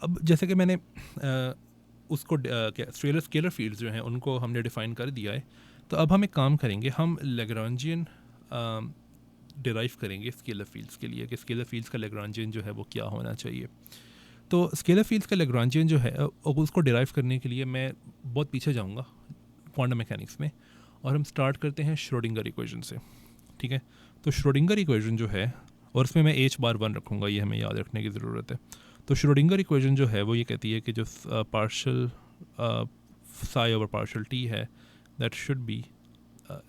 अब जैसे कि मैंने उसको क्या स्केलर फील्ड्स जो हैं उनको हमने डिफ़ाइन कर दिया है, तो अब हम एक काम करेंगे, हम लेग्रांजियन डिराइव करेंगे स्केलर फील्ड्स के लिए कि स्केलर फील्ड्स का लेग्रांजियन जो है वो क्या होना चाहिए। तो स्केलर फील्ड्स का लेग्रांजियन जो है उसको डिराइव करने के लिए मैं बहुत पीछे जाऊँगा क्वांटम मैकेनिक्स में, और हम स्टार्ट करते हैं श्रोडिंगर इक्वेशन से। ठीक है, तो श्रोडिंगर इक्वेशन जो है, और इसमें मैं एच बार वन रखूँगा, ये हमें याद रखने की ज़रूरत है। तो श्रोडिंगर इक्वेशन जो है वो ये कहती है कि जो partial psi over partial t है, that should be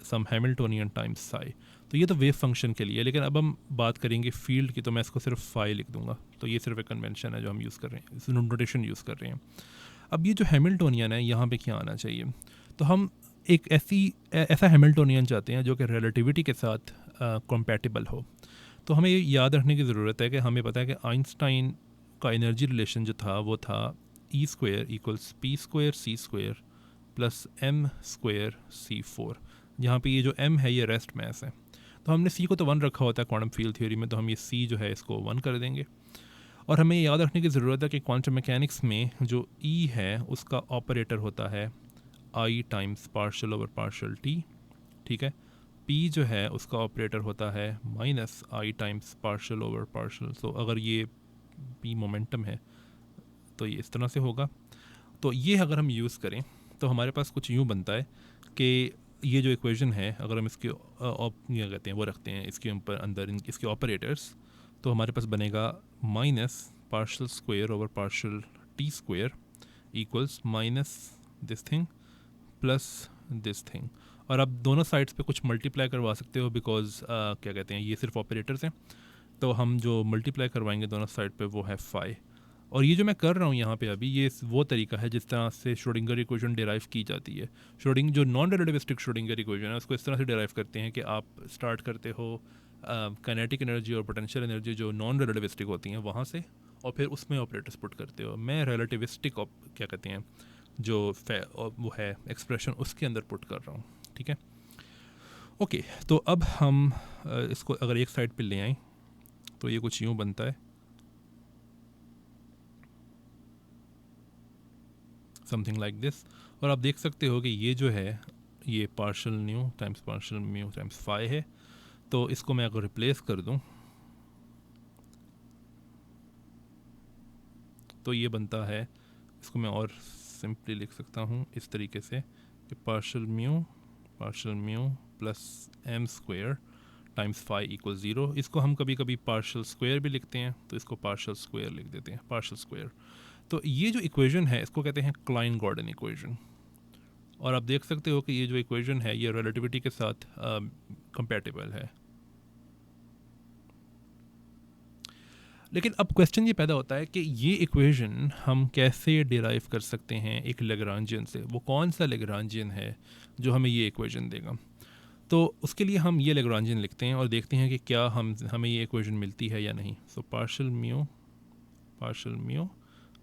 some Hamiltonian times psi. तो ये तो वेव फंक्शन के लिए, लेकिन अब हम बात करेंगे फील्ड की, तो मैं इसको सिर्फ फाई लिख दूंगा। तो ये सिर्फ एक कन्वेंशन है जो हम यूज़ कर रहे हैं, इस नोटेशन यूज़ कर रहे हैं। अब ये जो हैमिल्टोनियन है यहाँ पे क्या आना चाहिए, तो हम एक ऐसा हैमिल्टोनियन चाहते हैं जो कि रिलेटिविटी के साथ कंपैटिबल हो। तो हमें ये याद रखने की ज़रूरत है कि हमें पता है कि आइंस्टाइन का एनर्जी रिलेशन जो था वो था E square equals P square सी स्क्वायर प्लस एम स्क्वायर सी फोर, जहाँ पे ये जो एम है ये रेस्ट मैस है। तो हमने सी को तो वन रखा होता है क्वांटम फील्ड थ्योरी में, तो हम ये सी जो है इसको वन कर देंगे। और हमें याद रखने की ज़रूरत है कि क्वांटम मैकेनिक्स में जो ई है उसका ऑपरेटर होता है i times partial over partial t. ठीक है, पी जो है उसका ऑपरेटर होता है minus i times partial over partial. तो अगर ये पी मोमेंटम है तो ये इस तरह से होगा। तो ये अगर हम यूज़ करें तो हमारे पास कुछ यूँ बनता है कि ये जो इक्वेशन है, अगर हम इसके क्या कहते हैं वो रखते हैं इसके ऊपर अंदर इसके ऑपरेटर्स, तो हमारे पास बनेगा minus partial square over partial T square equals minus this thing plus this thing. और आप दोनों साइड्स पे कुछ मल्टीप्लाई करवा सकते हो, बिकॉज क्या कहते हैं ये सिर्फ ऑपरेटर्स हैं। तो हम जो मल्टीप्लाई करवाएंगे दोनों साइड पे वो है फाई। और ये जो मैं कर रहा हूँ यहाँ पे अभी, ये वो तरीका है जिस तरह से श्रोडिंगर इक्वेशन डिराइव की जाती है। जो नॉन रिलेटिविस्टिक श्रोडिंगर इक्वेशन है उसको इस तरह से डिराइव करते हैं कि आप स्टार्ट करते हो काइनेटिक एनर्जी और पोटेंशियल एनर्जी जो नॉन रिलेटिविस्टिक होती हैं वहाँ से, और फिर उसमें ऑपरेटर्स पुट करते हो। मैं रिलेटिविस्टिक क्या कहते हैं जो वो है एक्सप्रेशन उसके अंदर पुट कर रहा हूँ। ठीक है, ओके। तो अब हम इसको अगर एक साइड पे ले आएँ तो ये कुछ यूँ बनता है, समथिंग लाइक दिस। और आप देख सकते हो कि ये जो है ये partial mu times partial mu times phi है। तो इसको मैं अगर रिप्लेस कर दूं तो ये बनता है, इसको मैं और सिंपली लिख सकता हूँ इस तरीके से कि partial mu plus m square times phi equal zero. इसको हम कभी कभी पार्शल स्क्वायर भी लिखते हैं, तो इसको पार्शल स्क्वायर लिख देते हैं, पार्शल स्क्वायर। तो ये जो इक्वेशन है इसको कहते हैं क्लाइन गॉर्डन इक्वेशन। और आप देख सकते हो कि ये जो इक्वेशन है ये रिलेटिविटी के साथ कंपैटिबल है। लेकिन अब क्वेश्चन ये पैदा होता है कि ये इक्वेशन हम कैसे डिराइव कर सकते हैं एक लेग्रांजियन से। वो कौन सा लेग्रांजियन है जो हमें ये इक्वेशन देगा। तो उसके लिए हम ये लेग्रांजियन लिखते हैं और देखते हैं कि क्या हमें ये इक्वेशन मिलती है या नहीं। So partial mu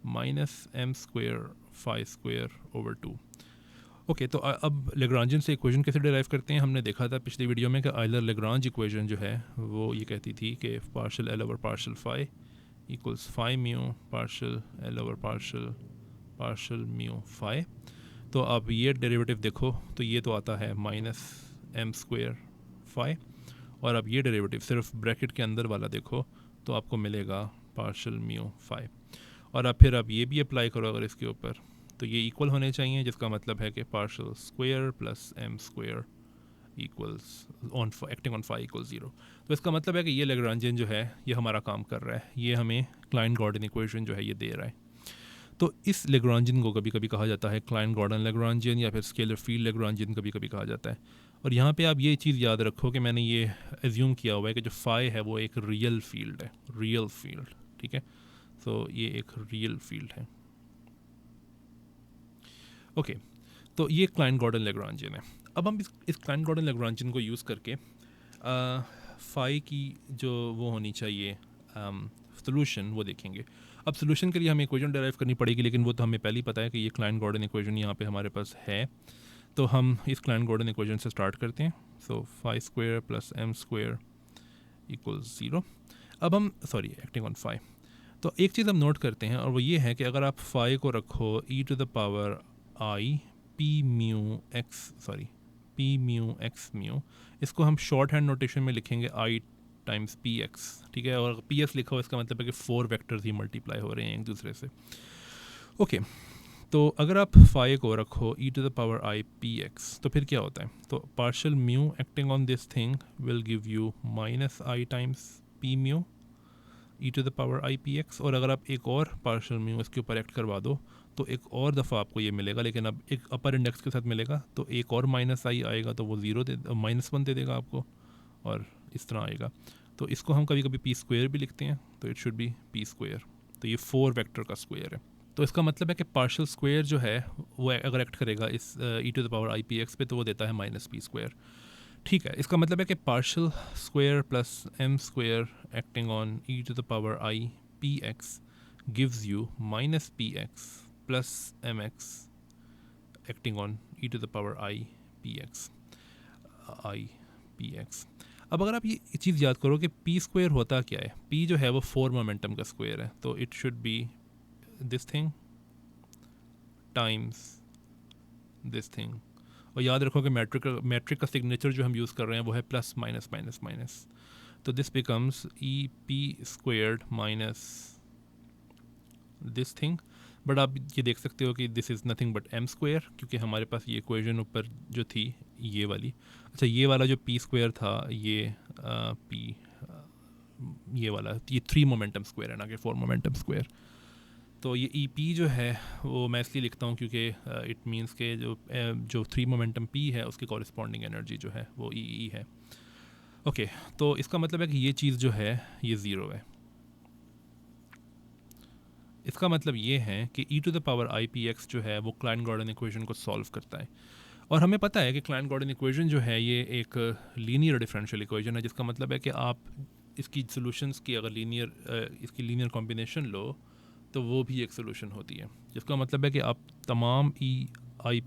minus m square phi square over two. Okay, तो अब लेग्रांजियन से इक्वेशन कैसे डिराइव करते हैं, हमने देखा था पिछली वीडियो में कि आइलर लेग्रांज इक्वेशन जो है वो ये कहती थी कि partial L over partial phi equals phi mu partial L over partial mu phi. तो अब ये डेरिवेटिव देखो तो ये तो आता है माइनस एम स्क्वायर फाई, और अब ये डेरिवेटिव सिर्फ ब्रैकेट के अंदर वाला देखो तो आपको मिलेगा पार्शल म्यू फाई। और अब फिर आप ये भी अप्लाई करो अगर इसके ऊपर, तो ये इक्वल होने चाहिए, जिसका मतलब है कि partial square plus m square equals on acting on phi equal zero. तो इसका मतलब है कि ये लेग्रांजियन जो है ये हमारा काम कर रहा है, ये हमें क्लाइन गॉर्डन इक्वेशन जो है ये दे रहा है। तो इस लेग्रांजियन को कभी कभी कहा जाता है क्लाइन गॉर्डन लेग्रांजियन, या फिर स्केलर फील्ड लेग्रांजियन कभी कभी कहा जाता है। और यहाँ पे आप ये चीज़ याद रखो कि मैंने ये एज्यूम किया हुआ है कि जो फाई है वो एक रियल फील्ड है, रियल फील्ड। ठीक है, तो ये एक रियल फील्ड है। ओके, तो ये क्लाइन गॉर्डन लेग्रांजियन है। अब हम इस क्लाइन गॉर्डन लेग्रांजियन को यूज़ करके फाई की जो वो होनी चाहिए सोल्यूशन वो देखेंगे। अब सोल्यूशन के लिए हमें इक्वेशन डिराइव करनी पड़ेगी, लेकिन वो तो हमें पहले ही पता है कि ये क्लाइन गॉर्डन इक्वेशन यहाँ पे हमारे पास है। तो हम इस क्लाइन गॉर्डन इक्वेशन से स्टार्ट करते हैं। So phi square plus m square equal zero. अब हम एक्टिंग ऑन फाई, तो एक चीज़ हम नोट करते हैं और वो ये है कि अगर आप फाई को रखो e to the power i p mu x mu, इसको हम शॉर्ट हैंड नोटेशन में लिखेंगे आई टाइम्स पी एक्स, ठीक है। और पी एक्स लिखा हो इसका मतलब है कि 4 वेक्टर्स ही मल्टीप्लाई हो रहे हैं एक दूसरे से। ओके, तो अगर आप फाई को रखो e to the power i p x तो फिर क्या होता है, तो partial mu acting on this thing will give you minus i times p mu e to the power i p x. और अगर आप एक और पार्शियल म्यू इसके ऊपर एक्ट करवा दो तो एक और दफ़ा आपको ये मिलेगा, लेकिन अब एक अपर इंडेक्स के साथ मिलेगा, तो एक और माइनस आई आएगा तो वो -1 दे देगा आपको, और इस तरह आएगा। तो इसको हम कभी कभी पी स्क्वायर भी लिखते हैं, तो it should be P square. तो ये 4 वेक्टर का स्क्वायर है। तो इसका मतलब है कि पार्शियल स्क्वायर जो है वो अगर एक्ट करेगा इस e to the power i p x पे तो वो देता है माइनस पी स्क्वायर, ठीक है। इसका मतलब है कि partial square plus m square acting on e to the power i p x gives you minus p x plus m x acting on e to the power i p x. अब अगर आप ये चीज़ याद करो कि P square होता क्या है, पी जो है वो 4 मोमेंटम का स्क्वायर है, तो it should be this thing times this thing. और याद रखो कि मैट्रिक का सिग्नेचर जो हम यूज़ कर रहे हैं वो है प्लस माइनस माइनस माइनस, तो this becomes e p squared minus this thing. But आप ये देख सकते हो कि this is nothing but m square, क्योंकि हमारे पास ये इक्वेशन ऊपर जो थी ये वाली, अच्छा ये वाला जो पी स्क्वेयर था ये पी ये वाला ये 3 मोमेंटम स्क्वेयर है ना कि 4 मोमेंटम स्क्वेयर। तो ये ई पी जो है वो मैं इसलिए लिखता हूँ क्योंकि इट मीन्स के जो 3 मोमेंटम पी है उसकी कॉरिस्पॉन्डिंग एनर्जी जो है वो ई है। ओके, तो इसका मतलब है कि ये चीज़ जो है ये ज़ीरो है। इसका मतलब ये है कि e to the power i p x जो है वो क्लाइंट गॉर्डन इक्वेशन को सॉल्व करता है। और हमें पता है कि क्लाइंट गॉर्डन इक्वेशन जो है ये एक लीनियर डिफरेंशियल इक्वेशन है, जिसका मतलब है कि आप इसकी सॉल्यूशंस की अगर इसकी लीनियर कॉम्बिनेशन लो तो वो भी एक सोल्यूशन होती है, जिसका मतलब है कि आप तमाम ई आई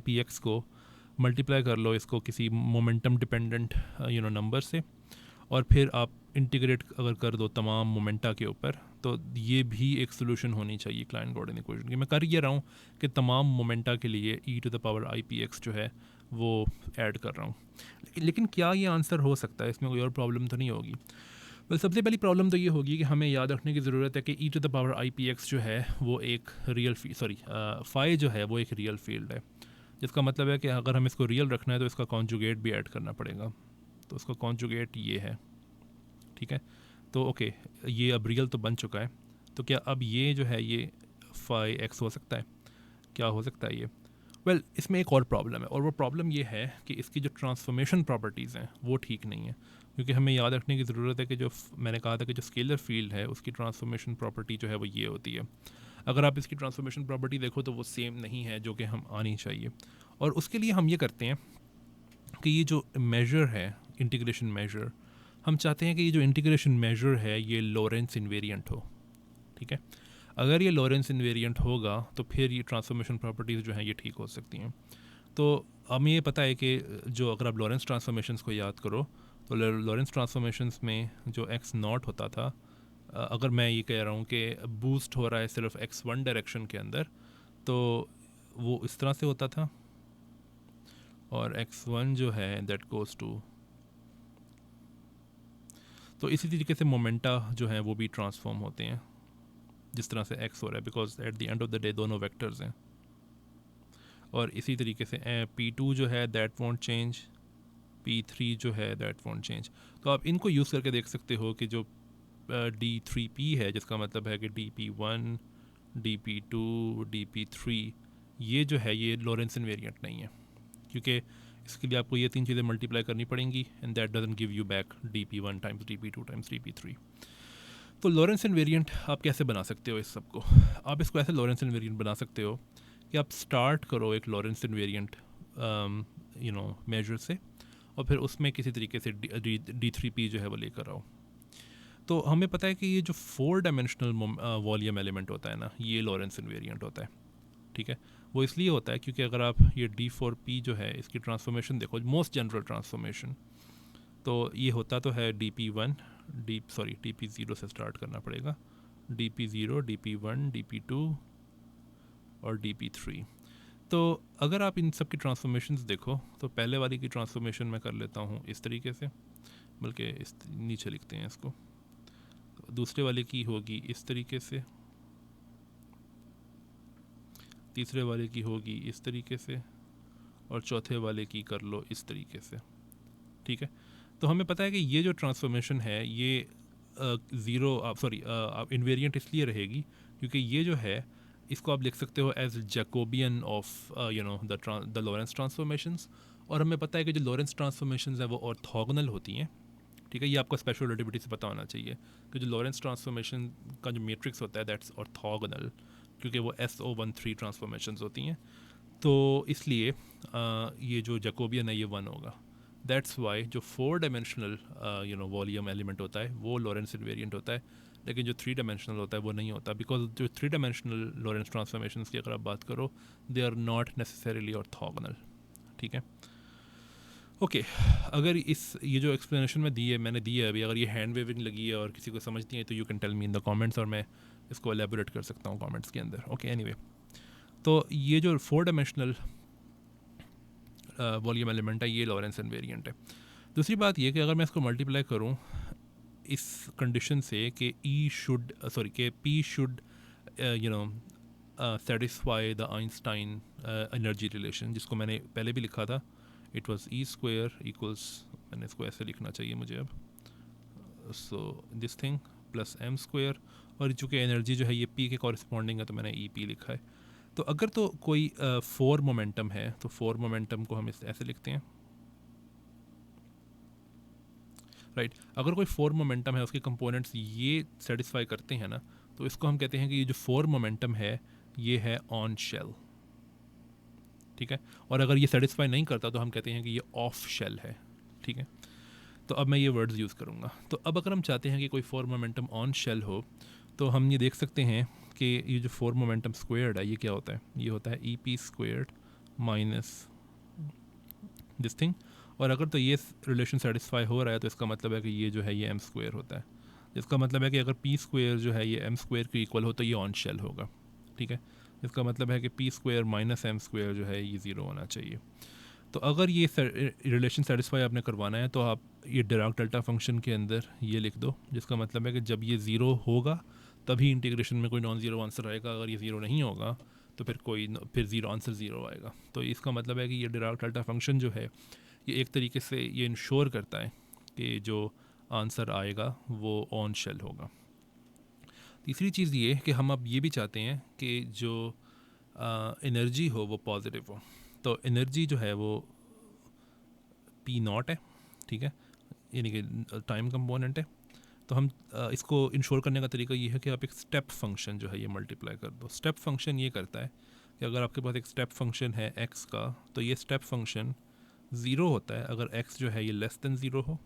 पी एक्स को मल्टीप्लाई कर लो इसको किसी मोमेंटम डिपेंडेंट नंबर से, और फिर आप इंटीग्रेट अगर कर दो तमाम मोमेंटा के ऊपर, तो ये भी एक सोल्यूशन होनी चाहिए क्लाइंट गॉर्डन इक्वेशन की। मैं कर ये रहा हूँ कि तमाम मोमेंटा के लिए e to the power i p x जो है वो ऐड कर रहा हूँ, लेकिन क्या ये आंसर हो सकता है, इसमें कोई और प्रॉब्लम तो नहीं होगी? सबसे पहली प्रॉब्लम तो ये होगी कि हमें याद रखने की ज़रूरत है कि e to the power i p x जो है वो एक रियल फाई जो है वो एक रियल फील्ड है, जिसका मतलब है कि अगर हमें इसको रियल रखना है तो इसका कॉन्जुगेट भी ऐड करना पड़ेगा। तो उसका कॉन्जुगेट ये है, ठीक है। तो ओके, ये अब रियल तो बन चुका है, तो क्या अब ये जो है ये फाई एक्स हो सकता है? क्या हो सकता है ये? वेल, इसमें एक और प्रॉब्लम है, और वो प्रॉब्लम ये है कि इसकी जो ट्रांसफॉर्मेशन प्रॉपर्टीज़ हैं वो ठीक नहीं है, क्योंकि हमें याद रखने की ज़रूरत है कि जो मैंने कहा था कि जो स्केलर फील्ड है उसकी ट्रांसफॉर्मेशन प्रॉपर्टी जो है वो ये होती है। अगर आप इसकी ट्रांसफॉर्मेशन प्रॉपर्टी देखो तो वो सेम नहीं है जो कि हम आनी चाहिए, और उसके लिए हम ये करते हैं कि ये जो मेजर है इंटीग्रेशन मेजर, हम चाहते हैं कि ये जो इंटीग्रेशन मेजर है ये लॉरेंस इन्वेरिएंट हो, ठीक है। अगर ये लॉरेंस इन्वेरिएंट होगा तो फिर ये ट्रांसफॉर्मेशन प्रॉपर्टीज़ जो हैं ये ठीक हो सकती हैं। तो हमें ये पता है कि जो अगर आप लॉरेंस ट्रांसफॉर्मेशंस को याद करो तो लॉरेंस ट्रांसफॉर्मेशंस में जो एक्स नॉट होता था, अगर मैं ये कह रहा हूँ कि बूस्ट हो रहा है सिर्फ x1 डायरेक्शन के अंदर, तो वो इस तरह से होता था, और x1 जो है दैट गोज़ टू, तो इसी तरीके से मोमेंटा जो है वो भी ट्रांसफॉर्म होते हैं जिस तरह से x हो रहा है, because at the end of the day दोनों वेक्टर्स हैं। और इसी तरीके से P2 जो है दैट वॉन्ट चेंज, P3 जो है दैट वॉन्ट चेंज। तो आप इनको यूज़ करके देख सकते हो कि जो D3P है, जिसका मतलब है कि DP1 DP2 DP3 ये जो है ये लॉरेंस इन्वेरिएंट नहीं है, क्योंकि इसके लिए आपको ये 3 चीज़ें मल्टीप्लाई करनी पड़ेंगी, and that doesn't give you back DP1 times DP2 times DP3। तो लॉरेंस इन्वेरिएंट आप कैसे बना सकते हो इस सब को? आप इसको ऐसे लॉरेंस इन्वेरिएंट बना सकते हो कि आप स्टार्ट करो एक लॉरेंस इन्वेरिएंट मेजर से, और फिर उसमें किसी तरीके से D3P जो है वो लेकर आओ। तो हमें पता है कि ये जो 4 डायमेंशनल वॉल्यूम एलिमेंट होता है ना, ये लॉरेंस इन्वेरिएंट होता है, ठीक है। वो इसलिए होता है क्योंकि अगर आप ये D4P जो है इसकी ट्रांसफॉर्मेशन देखो, मोस्ट जनरल ट्रांसफॉर्मेशन तो ये होता तो है DP1 DP0 से स्टार्ट करना पड़ेगा, DP0, DP1, DP2 और DP3। तो अगर आप इन सब की ट्रांसफॉर्मेशंस देखो तो पहले वाली की ट्रांसफॉर्मेशन मैं कर लेता हूँ इस तरीके से, बल्कि इस नीचे लिखते हैं इसको। दूसरे वाले की होगी इस तरीके से, तीसरे वाले की होगी इस तरीके से, और चौथे वाले की कर लो इस तरीके से। ठीक है, तो हमें पता है कि ये जो ट्रांसफॉर्मेशन है ये ज़ीरो आप इन्वेरिएंट इसलिए रहेगी क्योंकि ये जो है इसको आप लिख सकते हो as Jacobian of the Lorentz transformations. और हमें पता है कि जो लॉरेंस ट्रांसफॉर्मेशंस हैं वो ऑर्थोगोनल होती हैं। ठीक है, ये आपको स्पेशल रिलेटिविटी से पता होना चाहिए कि जो लॉरेंस ट्रांसफॉर्मेशन का जो मैट्रिक्स होता है दैट्स ऑर्थोगोनल, क्योंकि वो SO13 ट्रांसफॉर्मेशंस होती हैं। तो इसलिए ये जो जैकोबियन है ये 1 होगा। दैट्स वाई जो 4 डायमेंशनल वॉल्यूम एलिमेंट होता है वो लॉरेंस इन्वेरिएंट होता है, लेकिन जो 3 डायमेंशनल होता है वो नहीं होता, बिकॉज जो 3 डायमेंशनल लॉरेंस ट्रांसफॉर्मेशंस की अगर आप बात करो they are not necessarily orthogonal. ठीक है, ओके अगर ये जो एक्सप्लेनेशन मैंने दी है अभी, अगर ये हैंड वेविंग लगी है और किसी को समझ नहीं है तो you can tell me in the comments और मैं इसको एलेबोरेट कर सकता हूँ कमेंट्स के अंदर। ओके एनीवे, तो ये जो 4 डायमेंशनल वॉल्यूम एलिमेंट है ये लॉरेंस इन्वेरिएंट है। दूसरी बात ये कि अगर मैं इसको मल्टीप्लाई करूँ इस कंडीशन से कि P should satisfy the Einstein energy relation, जिसको मैंने पहले भी लिखा था, इट वाज E² इक्वल्स, मैंने इसको ऐसे लिखना चाहिए मुझे अब, so this thing plus M², और चूँकि एनर्जी जो है ये P के कॉरिस्पॉन्डिंग है तो मैंने EP लिखा है। तो अगर तो कोई 4 मोमेंटम है तो 4 मोमेंटम को हम ऐसे लिखते हैं, राइट। अगर कोई 4 मोमेंटम है उसके कंपोनेंट्स ये सेटिस्फाई करते हैं ना, तो इसको हम कहते हैं कि ये जो 4 मोमेंटम है ये है ऑन शेल। ठीक है, और अगर ये सेटिस्फाई नहीं करता तो हम कहते हैं कि ये ऑफ शेल है। ठीक है, तो अब मैं ये वर्ड्स यूज़ करूँगा। तो अब अगर हम चाहते हैं कि कोई 4 मोमेंटम ऑन शेल हो तो हम ये देख सकते हैं कि ये जो 4 मोमेंटम स्क्वायर्ड है ये क्या होता है, ये होता है EP² माइनस दिस थिंग। और अगर तो ये रिलेशन सेटिस्फाई हो रहा है तो इसका मतलब है कि ये जो है ये M² होता है, जिसका मतलब है कि अगर P² जो है ये M² के इक्वल हो तो ये ऑन शेल होगा। ठीक है, इसका मतलब है कि P² माइनस M² जो है ये 0 होना चाहिए। तो अगर ये रिलेशन सेटिस्फाई आपने करवाना है तो आप ये डिराक डेल्टा फंक्शन के अंदर ये लिख दो, जिसका मतलब है कि जब ये 0 होगा तभी इंटीग्रेशन में कोई नॉन ज़ीरो आंसर आएगा, अगर ये 0 नहीं होगा तो फिर ज़ीरो आंसर 0 आएगा। तो इसका मतलब है कि ये डिराक डेल्टा फंक्शन जो है ये एक तरीके से ये इंश्योर करता है कि जो आंसर आएगा वो ऑन शेल होगा। तीसरी चीज़ ये कि हम अब ये भी चाहते हैं कि जो एनर्जी हो वो पॉजिटिव हो। तो एनर्जी जो है वो P0 है। ठीक है, यानी कि टाइम कंपोनेंट है। तो हम इसको इंश्योर करने का तरीका ये है कि आप एक स्टेप फंक्शन जो है ये मल्टीप्लाई कर दो। स्टेप फंक्शन ये करता है कि अगर आपके पास एक स्टेप फंक्शन है x का तो ये स्टेप फंक्शन 0 होता है अगर x जो है ये लेस देन 0 हो,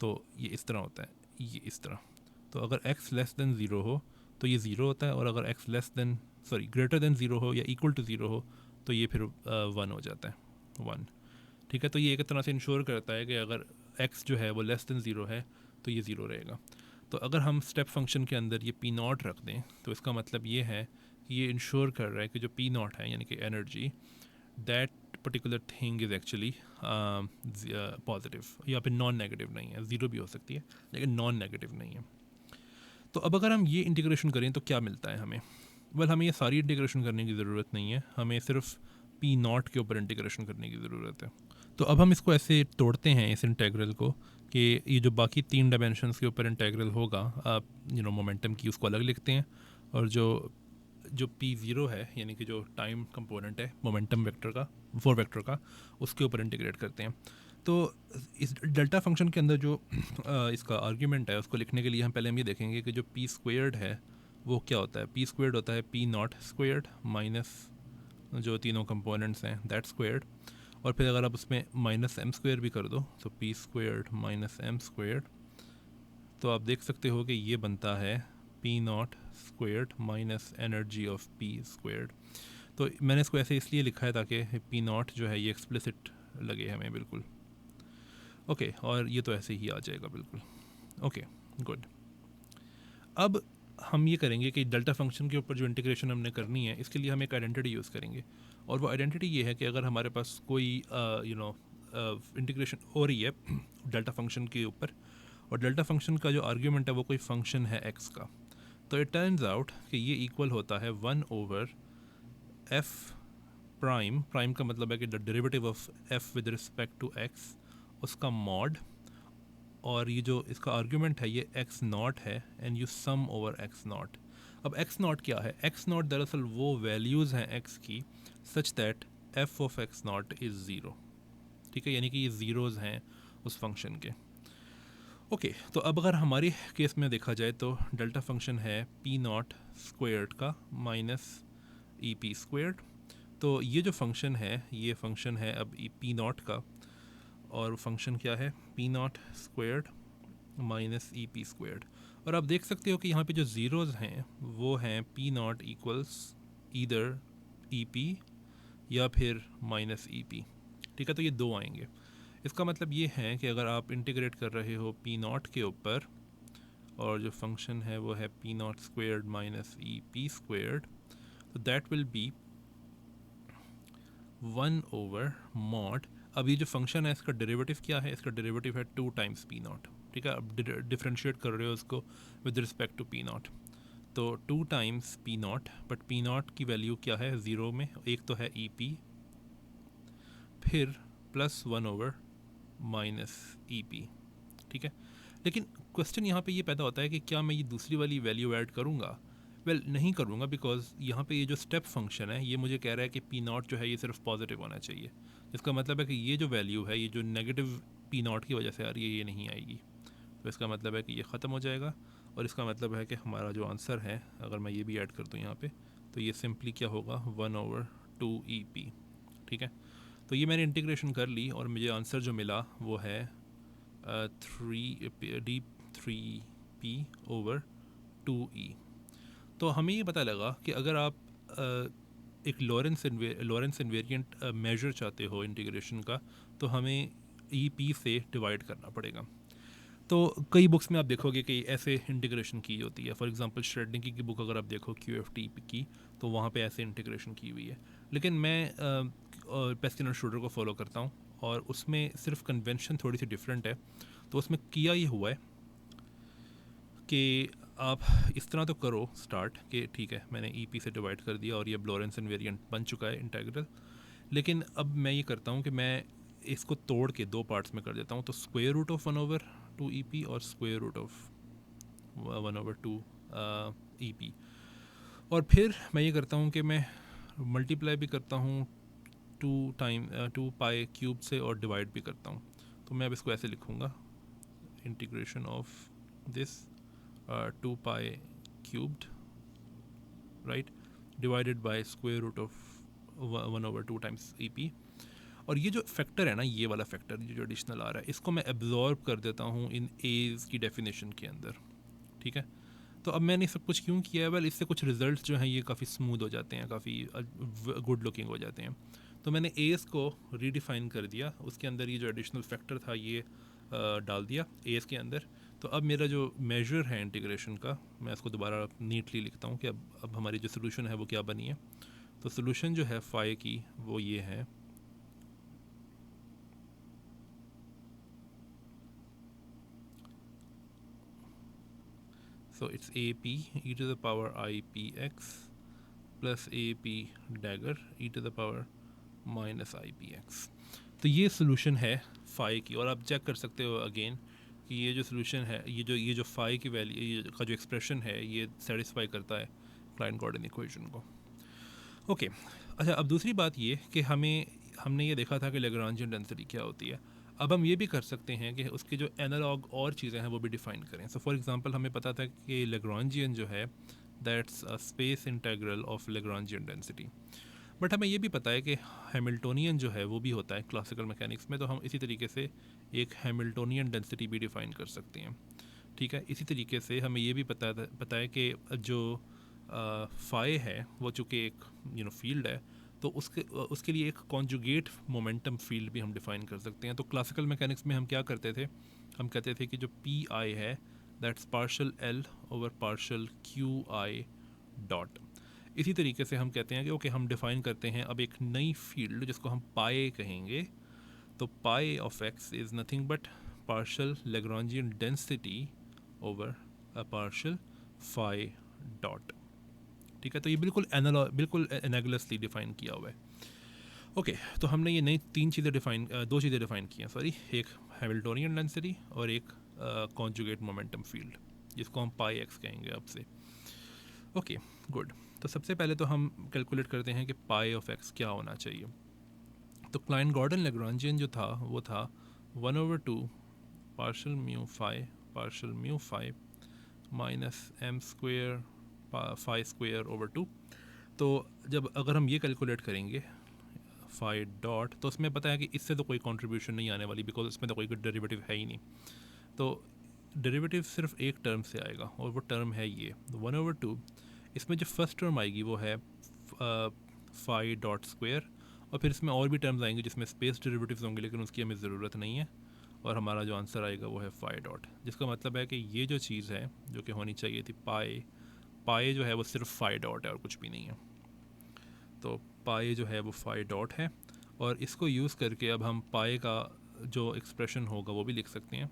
तो ये इस तरह होता है, ये इस तरह। तो अगर x लेस देन 0 हो तो ये 0 होता है, और अगर x ग्रेटर देन 0 हो या इक्वल टू 0 हो तो ये फिर 1 हो जाता है, 1। ठीक है, तो ये एक तरह से इंश्योर करता है कि अगर x जो है वो लेस देन 0 है तो ये 0 रहेगा। तो अगर हम स्टेप फंक्शन के अंदर ये P0 रख दें तो इसका मतलब ये है कि ये इंश्योर कर रहा है कि जो P0 है यानी कि energy, that particular thing is actually positive, या फिर नॉन नेगेटिव नहीं है। 0 भी हो सकती है लेकिन नॉन नेगेटिव नहीं है। तो अब अगर हम ये इंटीग्रेशन करें तो क्या मिलता है हमें? हमें ये सारी इंटीग्रेशन करने की ज़रूरत नहीं है, हमें सिर्फ P0 के ऊपर इंटीग्रेशन करने की ज़रूरत है। तो अब हम इसको ऐसे तोड़ते हैं इस इंटेग्रल को कि ये जो बाकी 3 डायमेंशंस के ऊपर इंटेग्रल होगा आप मोमेंटम की उसको अलग लिखते हैं, और जो P0 है यानी कि जो टाइम कंपोनेंट है मोमेंटम वेक्टर का, 4 वेक्टर का, उसके ऊपर इंटीग्रेट करते हैं। तो इस डेल्टा फंक्शन के अंदर जो इसका आर्ग्यूमेंट है उसको लिखने के लिए हम ये देखेंगे कि जो P² है वो क्या होता है। P² होता है P0² माइनस जो तीनों कंपोनेंट्स हैं दैट स्क्वायर्ड, और फिर अगर आप उसमें माइनस M² भी कर दो तो P² माइनस M², तो आप देख सकते हो कि ये बनता है P0² minus energy of P²। तो मैंने इसको ऐसे इसलिए लिखा है ताकि P0 जो है ये एक्सप्लिसिट लगे हमें बिल्कुल। ओके और ये तो ऐसे ही आ जाएगा बिल्कुल। Okay good. अब हम ये करेंगे कि डेल्टा फंक्शन के ऊपर जो इंटीग्रेशन हमने करनी है इसके लिए हम एक आइडेंटिटी यूज़ करेंगे, और वो आइडेंटिटी ये है कि अगर हमारे पास कोई इंटीग्रेशन हो रही है डेल्टा फंक्शन के ऊपर, और डेल्टा फंक्शन का जो आर्ग्यूमेंट है वो कोई फंक्शन है एक्स का, तो इट टर्न्स आउट कि ये इक्वल होता है 1/f प्राइम, प्राइम का मतलब है कि the derivative of f with respect to x, उसका मॉड, और ये जो इसका आर्ग्यूमेंट है ये x नॉट है, and you sum over x naught. अब x नॉट क्या है? x नॉट दरअसल वो वैल्यूज़ हैं x की such that f of x not is zero. ठीक है, यानी कि ये ज़ीरोज़ हैं उस फंक्शन के। ओके तो अब अगर हमारे केस में देखा जाए तो डेल्टा फंक्शन है पी नॉट स्क्वेयर्ड का माइनस ई पी स्क्वेयर्ड। तो ये जो फंक्शन है ये फंक्शन है अब पी नॉट का, और फंक्शन क्या है? P not squared minus E p squared. और आप देख सकते हो कि यहाँ पे जो ज़ीरोज़ हैं वो हैं P not equals either E P या फिर माइनस ई पी। ठीक है, तो ये दो आएंगे। इसका मतलब ये है कि अगर आप इंटीग्रेट कर रहे हो पी नॉट के ऊपर, और जो फंक्शन है वो है P not squared minus E p squared, तो दैट विल बी 1/mod। अब ये जो फंक्शन है इसका डेरिवेटिव क्या है? इसका डेरिवेटिव है 2 टाइम्स पी नॉट। ठीक है, अब डिफ्रेंशिएट कर रहे हो उसको with respect to p naught, तो 2 times p naught, but p naught की वैल्यू क्या है ज़ीरो में? एक तो है ई पी, फिर प्लस 1/- ई पी। ठीक है, लेकिन क्वेश्चन यहाँ पे ये पैदा होता है कि क्या मैं ये दूसरी वाली वैल्यू ऐड करूँगा? वेल नहीं करूँगा, बिकॉज यहाँ पे ये जो स्टेप फंक्शन है ये मुझे कह रहा है कि पी नॉट जो है ये सिर्फ पॉजिटिव होना चाहिए, जिसका मतलब है कि ये जो वैल्यू है ये जो नेगेटिव पी नॉट की वजह से आ रही है ये नहीं आएगी। तो इसका मतलब है कि ये ख़त्म हो जाएगा, और इसका मतलब है कि हमारा जो आंसर है अगर मैं ये भी ऐड कर दूँ यहाँ पे, तो ये सिंपली क्या होगा 1/2 ई पी। ठीक है, तो ये मैंने इंटीग्रेशन कर ली और मुझे आंसर जो मिला वो है 3p/2e। तो हमें ये पता लगा कि अगर आप एक लॉरेंस इन्वेरिएंट मेजर चाहते हो इंटीग्रेशन का, तो हमें ई पी से डिवाइड करना पड़ेगा। तो कई बुक्स में आप देखोगे कि ऐसे इंटीग्रेशन की होती है। फॉर एग्जांपल श्रेडिंकी की बुक अगर आप देखो QFT की, तो वहाँ पे ऐसे इंटीग्रेशन की हुई है। लेकिन मैं पेस्किन और श्रोडर को फॉलो करता हूँ, और उसमें सिर्फ कन्वेंशन थोड़ी सी डिफरेंट है। तो उसमें किया ये हुआ है कि आप इस तरह तो करो स्टार्ट कि ठीक है मैंने ई पी से डिवाइड कर दिया और ये लॉरेंस इन्वेरिएंट बन चुका है इंटीग्रल, लेकिन अब मैं ये करता हूँ कि मैं इसको तोड़ के दो पार्ट्स में कर देता हूँ। तो square root of 1/2 e p और square root of 1/2 e p, और फिर मैं ये करता हूँ कि मैं मल्टीप्लाई भी करता हूँ 2 पाई क्यूब से, और डिवाइड भी करता हूँ। तो मैं अब इसको ऐसे लिखूँगा, integration of this 2 pi cubed right divided by square root of 1/2 times e p. और ये जो फैक्टर है ना, ये वाला फैक्टर जो एडिशनल आ रहा है, इसको मैं एब्जॉर्ब कर देता हूँ इन एज की डेफिनेशन के अंदर। ठीक है, तो अब मैंने सब कुछ क्यों किया है? वेल इससे कुछ रिजल्ट्स जो हैं ये काफ़ी स्मूथ हो जाते हैं, काफ़ी गुड लुकिंग हो जाते हैं। तो मैंने एज को रीडिफाइन कर दिया, उसके अंदर ये जो एडिशनल फैक्टर था ये डाल दिया एज के अंदर। तो अब मेरा जो मेजर है इंटीग्रेशन का, मैं इसको दोबारा नीटली लिखता हूँ कि अब हमारी जो सोल्यूशन है वो क्या बनी है। तो सोल्यूशन जो है फाई की वो ये है, so it's ap e to the power I p x plus ap dagger e to the power minus I p x। तो ये सोल्यूशन है फाई की, और आप चेक कर सकते हो अगेन कि ये जो सोल्यूशन है, ये जो फाई की वैल्यू का जो एक्सप्रेशन है ये सेटिस्फाई करता है क्लाइन गॉर्डन इक्वेशन को। ओके अच्छा, अब दूसरी बात ये कि हमने ये देखा था कि लैग्रांजियन डेंसिटी क्या होती है। अब हम ये भी कर सकते हैं कि उसके जो एनालॉग और चीज़ें हैं वो भी डिफ़ाइन करें। सो फॉर एग्जांपल हमें पता था कि लैग्रांजियन जो है that's a space integral of Lagrangian density, but हमें ये भी पता है कि हैमिल्टोनियन जो है वो भी होता है क्लासिकल मैकेनिक्स में। तो हम इसी तरीके से एक हैमिल्टोनियन डेंसिटी भी डिफ़ाइन कर सकते हैं। ठीक है, इसी तरीके से हमें ये भी पता है कि जो फाई है वो चूँकि एक फील्ड है, तो उसके लिए एक कॉन्जुगेट मोमेंटम फील्ड भी हम डिफाइन कर सकते हैं। तो क्लासिकल मैकेनिक्स में हम क्या करते थे, हम कहते थे कि जो पी आई है that's partial L over partial Q I dot. इसी तरीके से हम कहते हैं कि ओके हम डिफाइन करते हैं अब एक नई फील्ड जिसको हम पाए कहेंगे। तो pi of x is nothing but partial Lagrangian density over a partial phi dot. ठीक है, तो ये बिल्कुल एनागुलसली डिफाइन किया हुआ है। ओके, तो हमने ये नई दो चीज़ें डिफाइन की हैं, सॉरी, एक हैमिल्टोनियन डेंसिटी और एक कॉन्जुगेट मोमेंटम फील्ड जिसको हम पाई एक्स कहेंगे अब से। Okay good. तो सबसे पहले तो हम कैलकुलेट करते हैं कि पाई ऑफ एक्स क्या होना चाहिए। तो क्लाइन गॉर्डन लैग्रांजियन जो था वो था 1/2 partial mu phi minus m square phi square over 2। तो जब अगर हम ये कैलकुलेट करेंगे फाई डॉट, तो उसमें पता है कि इससे तो कोई कंट्रीब्यूशन नहीं आने वाली, बिकॉज इसमें तो कोई डेरिवेटिव है ही नहीं। तो डेरिवेटिव सिर्फ एक टर्म से आएगा और वो टर्म है ये 1/2। इसमें जो फर्स्ट टर्म आएगी वो है फाई डॉट स्क्वेयर, और फिर इसमें और भी टर्म्स आएंगे जिसमें स्पेस डेरिवेटिव्स होंगे, लेकिन उसकी हमें ज़रूरत नहीं है। और हमारा जो आंसर आएगा वो है फाई डॉट, जिसका मतलब है कि ये जो चीज़ है जो कि होनी चाहिए थी पाए जो है वो सिर्फ फाई डॉट है और कुछ भी नहीं है। तो पाए जो है वो फाई डॉट है, और इसको यूज़ करके अब हम पाए का जो एक्सप्रेशन होगा वो भी लिख सकते हैं।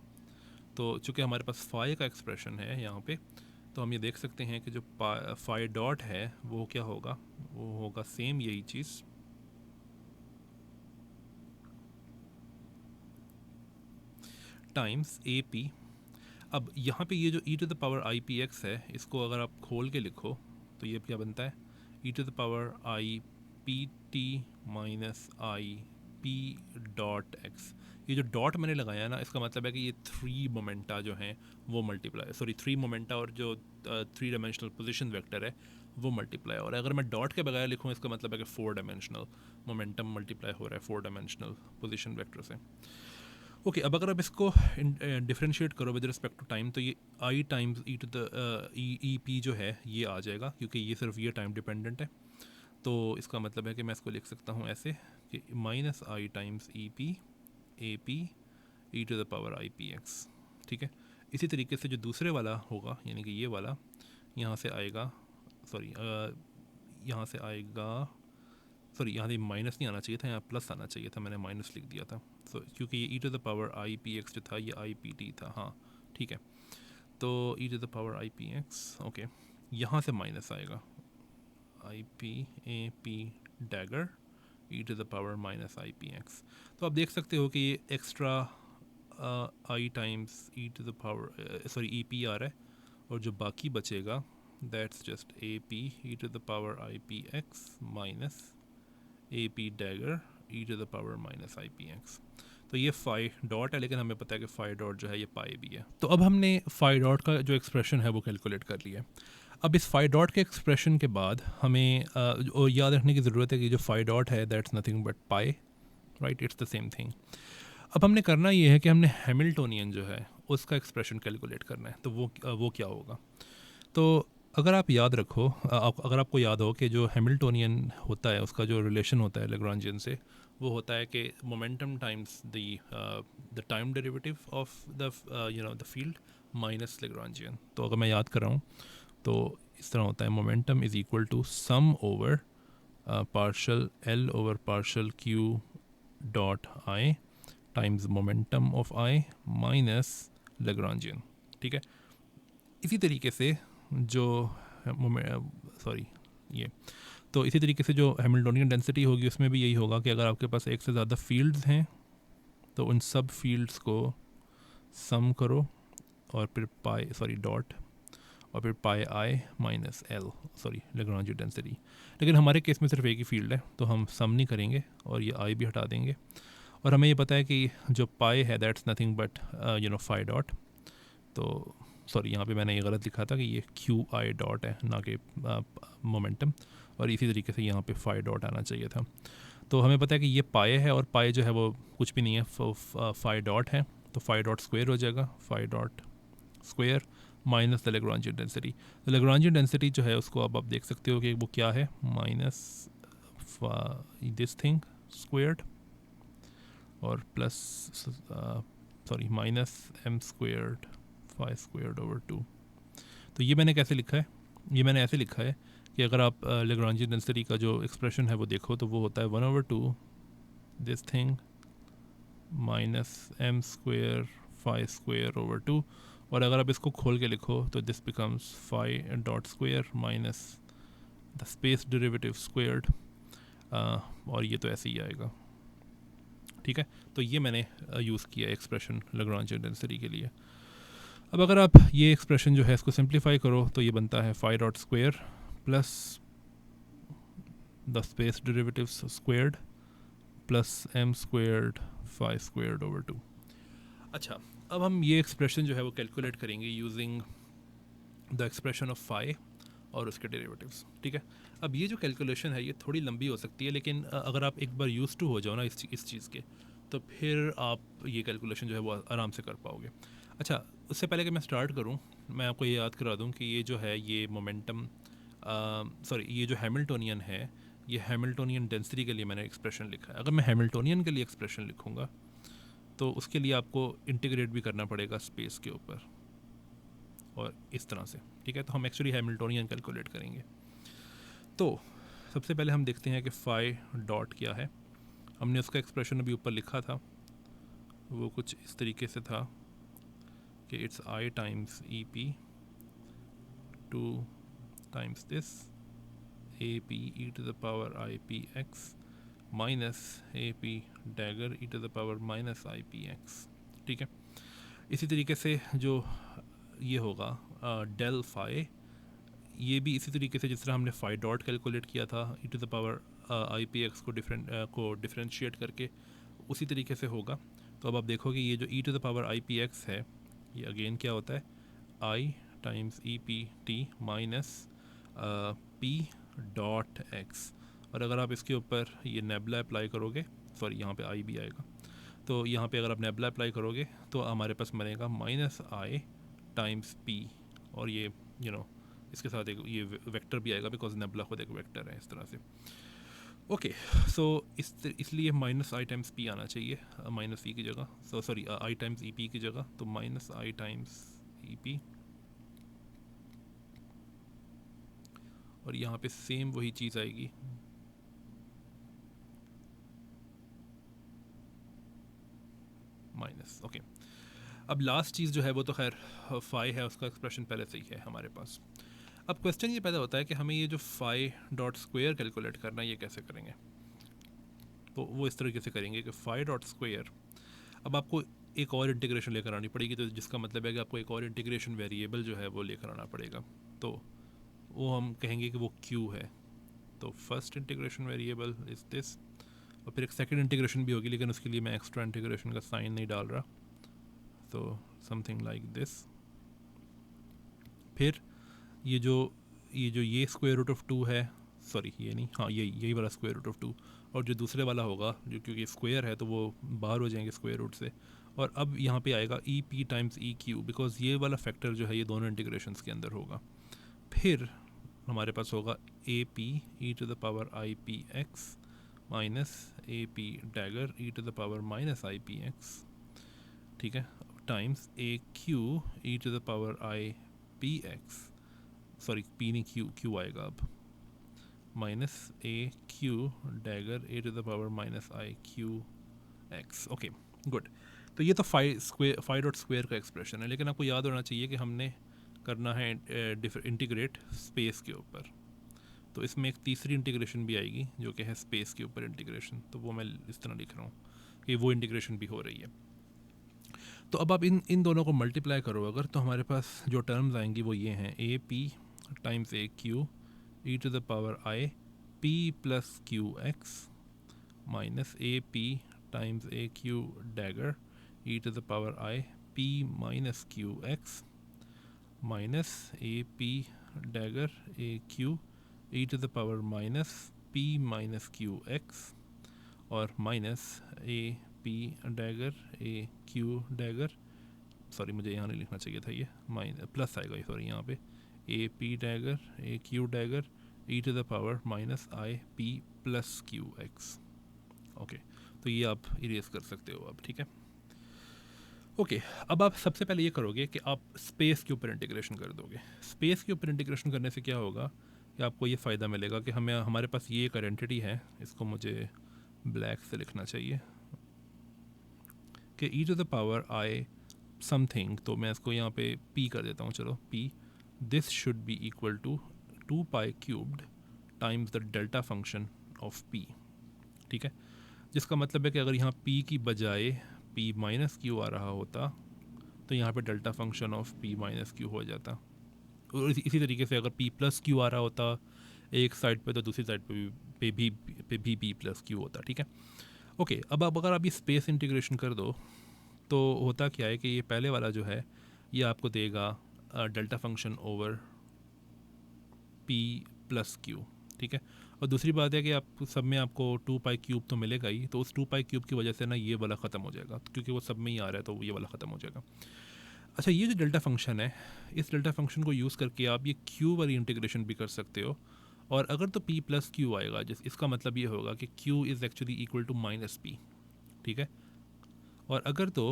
तो चूँकि हमारे पास फाई का एक्सप्रेशन है यहाँ पे, तो हम ये देख सकते हैं कि जो फाई डॉट है वो क्या होगा, वो होगा सेम यही चीज़ टाइम्स ए पी। अब यहाँ पे ये जो e to the power i p x है, इसको अगर आप खोल के लिखो तो ये क्या बनता है, e to the power i p t minus I p dot x. ये जो डॉट मैंने लगाया ना, इसका मतलब है कि ये 3 मोमेंटा जो हैं वो मल्टीप्लाई, 3 मोमेंटा और जो 3 डायमेंशनल पोजीशन वेक्टर है वो मल्टीप्लाई। और अगर मैं डॉट के बगैर लिखूँ, इसका मतलब है कि 4 डायमेंशनल मोमेंटम मल्टीप्लाई हो रहा है 4 डायमेंशनल पोजीशन वेक्टर से। ओके, अब अगर आप इसको डिफ्रेंशिएट करो विद रिस्पेक्ट टू टाइम, तो ये i times e to the e p जो है ये आ जाएगा, क्योंकि ये सिर्फ ये टाइम डिपेंडेंट है। तो इसका मतलब है कि मैं इसको लिख सकता हूँ ऐसे कि minus i times e p e to the power i p x. ठीक है, इसी तरीके से जो दूसरे वाला होगा, यानी कि ये वाला यहाँ से आएगा, यहाँ से आएगा, यहाँ से माइनस नहीं आना चाहिए था, यहाँ प्लस आना चाहिए था, मैंने माइनस लिख दिया था। क्योंकि ये e to the power i p x जो था ये आई पी टी था, हाँ ठीक है। तो e to the power i p x, okay, यहाँ से माइनस आएगा i p a P dagger E to the power minus I p x. तो आप देख सकते हो कि ये extra i times e to the power e p आ रहा है, और जो बाकी बचेगा that's just a p e to the power i p x minus a P dagger E to the power minus I p x. तो ये phi dot है, लेकिन हमें पता है कि फाई डॉट जो है ये पाई भी है। तो अब हमने फाई डॉट का जो एक्सप्रेशन है वो कैलकुलेट कर लिया है। अब इस फाई डॉट के एक्सप्रेशन के बाद हमें याद रखने की ज़रूरत है कि जो फाई डॉट है that's nothing but pi, right, it's the same thing. अब हमने करना ये है कि हमने हैमिल्टोनियन जो है उसका एक्सप्रेशन कैलकुलेट करना है। तो वो क्या होगा, तो अगर आप याद रखो, अगर आपको याद हो कि जो हैमिल्टोनियन होता है उसका जो रिलेशन होता है लैग्रांजियन से, वो होता है कि momentum times the time derivative of the field minus Lagrangian. तो अगर मैं याद कर रहा हूँ तो इस तरह होता है, momentum is equal to sum over partial L over partial q dot i times momentum of i minus Lagrangian. ठीक है, इसी तरीके से जो तो इसी तरीके से जो हैमिल्टोनियन डेंसिटी होगी उसमें भी यही होगा कि अगर आपके पास एक से ज़्यादा फील्ड्स हैं तो उन सब फील्ड्स को सम करो और फिर डॉट और फिर पाई आई माइनस एल, लैग्रांजियन डेंसिटी। लेकिन हमारे केस में सिर्फ एक ही फील्ड है तो हम सम नहीं करेंगे और ये आई भी हटा देंगे। और हमें ये पता है कि जो पाई है that's nothing but phi dot. तो यहाँ पे मैंने ये गलत लिखा था कि ये क्यू आई डॉट है ना कि मोमेंटम, और इसी तरीके से यहाँ पे फाई डॉट आना चाहिए था। तो हमें पता है कि ये पाए है और पाए जो है वो कुछ भी नहीं है, फाई डॉट है। तो फाई डॉट स्क्वेयर हो जाएगा, phi dot square minus the Lagrangian density. तो लैग्रांजियन डेंसिटी जो है उसको अब आप देख सकते हो कि वो क्या है, माइनस दिस थिंग स्क्वेयर्ड और plus sorry minus m squared phi squared over 2। तो ये मैंने कैसे लिखा है, ये मैंने ऐसे लिखा है कि अगर आप लेग्रांजियन डेंसिटी का जो एक्सप्रेशन है वो देखो तो वो होता है 1/2 this thing minus m square phi square over 2। और अगर आप इसको खोल के लिखो तो this becomes phi dot square minus the space derivative squared, और ये तो ऐसे ही आएगा। ठीक है, तो ये मैंने यूज़ किया एक्सप्रेशन लेग्रांजियन डेंसिटी के लिए। अब अगर आप ये एक्सप्रेशन जो है इसको सिंप्लीफाई करो तो ये बनता है phi dot square plus the space derivative squared plus m squared phi squared over 2। अच्छा, अब हम ये एक्सप्रेशन जो है वो कैलकुलेट करेंगे using the expression of phi और उसके डेरिवेटिव्स। ठीक है, अब ये जो कैलकुलेशन है ये थोड़ी लंबी हो सकती है, लेकिन अगर आप एक बार यूज टू हो जाओ ना इस चीज़ के, तो फिर आप ये कैलकुलेशन जो है वो आराम से कर पाओगे। अच्छा, उससे पहले कि मैं स्टार्ट करूं, मैं आपको ये याद करा दूं कि ये जो है ये मोमेंटम सॉरी ये जो हैमिल्टोनियन है, ये हैमिल्टोनियन डेंसिटी के लिए मैंने एक्सप्रेशन लिखा है। अगर मैं हैमिल्टोनियन के लिए एक्सप्रेशन लिखूंगा तो उसके लिए आपको इंटीग्रेट भी करना पड़ेगा स्पेस के ऊपर और इस तरह से। ठीक है, तो हम एक्चुअली हैमिल्टोनियन कैलकुलेट करेंगे। तो सबसे पहले हम देखते हैं कि फाई डॉट क्या है। हमने उसका एक्सप्रेशन अभी ऊपर लिखा था, वो कुछ इस तरीके से था कि it's i times e p 2 times this a p e to the power i p x minus a P dagger E to the power minus I p x. ठीक है, इसी तरीके से जो ये होगा डेल फाई, ये भी इसी तरीके से जिस तरह हमने फाई डॉट कैलकुलेट किया था e to the power i p x को डिफ्रेंशिएट करके, उसी तरीके से होगा। तो अब आप देखोगे ये जो e to the power i p x है ये अगेन क्या होता है, i times e p t minus p dot x. और अगर आप इसके ऊपर ये नेबुला अप्लाई करोगे, सॉरी यहाँ पे आई भी आएगा, तो यहाँ पे अगर आप नेबुला अप्लाई करोगे तो हमारे पास बनेगा माइनस आई टाइम्स पी, और ये इसके साथ एक ये वेक्टर भी आएगा बिकॉज नेबुला खुद एक वेक्टर है इस तरह से। ओके, सो इसलिए माइनस आई टाइम्स पी आना चाहिए माइनस ई की जगह, so sorry I times e P की जगह, तो minus i times e p, और यहाँ पे सेम वही चीज़ आएगी माइनस। ओके, अब लास्ट चीज़ जो है वो तो खैर फाई है, उसका एक्सप्रेशन पहले से ही है हमारे पास। अब क्वेश्चन ये पैदा होता है कि हमें ये जो फाई डॉट स्क्वेयर कैलकुलेट करना है ये कैसे करेंगे। तो वो इस तरीके से करेंगे कि फाई डॉट स्क्वेयर, अब आपको एक और इंटीग्रेशन लेकर आनी पड़ेगी, तो जिसका मतलब है कि आपको एक और इंटीग्रेशन वेरिएबल जो है वो लेकर आना पड़ेगा। तो वो हम कहेंगे कि वो क्यू है। तो first integration variable is this, और फिर एक सेकंड इंटीग्रेशन भी होगी, लेकिन उसके लिए मैं एक्स्ट्रा इंटीग्रेशन का साइन नहीं डाल रहा, तो समथिंग लाइक दिस। फिर ये स्क्वायर रूट ऑफ 2 है, सॉरी ये नहीं, हाँ यही वाला स्क्वायर रूट ऑफ 2, और जो दूसरे वाला होगा जो क्योंकि स्क्वायर है तो वो बाहर हो जाएंगे स्क्वायर रूट से। और अब यहाँ पे आएगा E P times E Q, because ये वाला फैक्टर जो है ये दोनों इंटीग्रेशंस के अंदर होगा। फिर हमारे पास होगा a p e to the power i p x minus a P dagger E to the power minus I p x, ठीक है, times a q e to the power i p x, sorry p नहीं q आएगा अब, minus a Q dagger a to the power minus i q x. Okay good, तो ये तो phi dot square का expression है, लेकिन आपको याद होना चाहिए कि हमने करना है इंटीग्रेट स्पेस के ऊपर। तो इसमें एक तीसरी इंटीग्रेशन भी आएगी जो कि है स्पेस के ऊपर इंटीग्रेशन, तो वो मैं इस तरह लिख रहा हूँ कि वो इंटीग्रेशन भी हो रही है। तो अब आप इन दोनों को मल्टीप्लाई करो अगर, तो हमारे पास जो टर्म्स आएंगी वो ये हैं, a p times a q e to the power i P plus Q x minus a p times a Q dagger E to the power i p minus q x minus a P dagger A q e to the power minus p minus q x, और minus a P dagger A Q dagger, sorry मुझे यहाँ नहीं लिखना चाहिए था, ये minus plus आएगा, sorry यहाँ पे A P dagger A Q dagger E to the power minus I P plus Q x. Okay, तो ये आप इरेज कर सकते हो अब, ठीक है। ओके, अब आप सबसे पहले ये करोगे कि आप स्पेस के ऊपर इंटीग्रेशन कर दोगे। स्पेस के ऊपर इंटीग्रेशन करने से क्या होगा कि आपको ये फ़ायदा मिलेगा कि हमारे पास ये एक आइडेंटिटी है, इसको मुझे ब्लैक से लिखना चाहिए कि e to the power i something, तो मैं इसको यहाँ पे p कर देता हूँ, चलो p, this should be equal to 2 pi cubed times the delta function of p, ठीक है। जिसका मतलब है कि अगर यहाँ p की बजाय p माइनस क्यू आ रहा होता तो यहाँ पे delta function of p minus Q हो जाता, और इसी तरीके से अगर p प्लस क्यू आ रहा होता एक साइड पे तो दूसरी साइड पे भी p प्लस क्यू होता, ठीक है। ओके, अब अगर आप ये स्पेस इंटीग्रेशन कर दो तो होता क्या है कि ये पहले वाला जो है ये आपको देगा delta function over p plus Q, ठीक है। और दूसरी बात है कि आप सब में आपको 2 पाई क्यूब तो मिलेगा ही, तो उस 2 पाई क्यूब की वजह से ना ये वाला ख़त्म हो जाएगा, क्योंकि वो सब में ही आ रहा है तो ये वाला ख़त्म हो जाएगा। अच्छा, ये जो डेल्टा फंक्शन है, इस डेल्टा फंक्शन को यूज़ करके आप ये क्यू वाली इंटीग्रेशन भी कर सकते हो, और अगर तो p प्लस क्यू आएगा इसका मतलब ये होगा कि q is actually equal to minus P, ठीक है। और अगर तो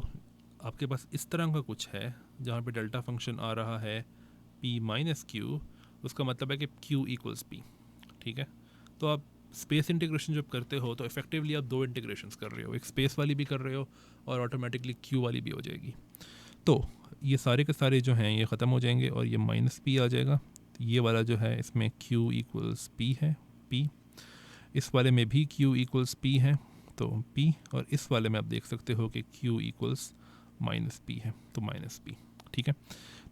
आपके पास इस तरह का कुछ है जहाँ पे डेल्टा फंक्शन आ रहा है p माइनस क्यू, उसका मतलब है कि q इक्वल्स p, ठीक है। तो आप स्पेस इंटीग्रेशन जब करते हो तो इफेक्टिवली आप दो इंटीग्रेशंस कर रहे हो, एक स्पेस वाली भी कर रहे हो और ऑटोमेटिकली q वाली भी हो जाएगी। तो ये सारे के सारे जो हैं ये ख़त्म हो जाएंगे और ये माइनस p आ जाएगा। ये वाला जो है इसमें q इक्वल्स p है, p, इस वाले में भी q इक्वल्स p है तो p, और इस वाले में आप देख सकते हो कि q इक्वल्स माइनस p है तो माइनस p, ठीक है।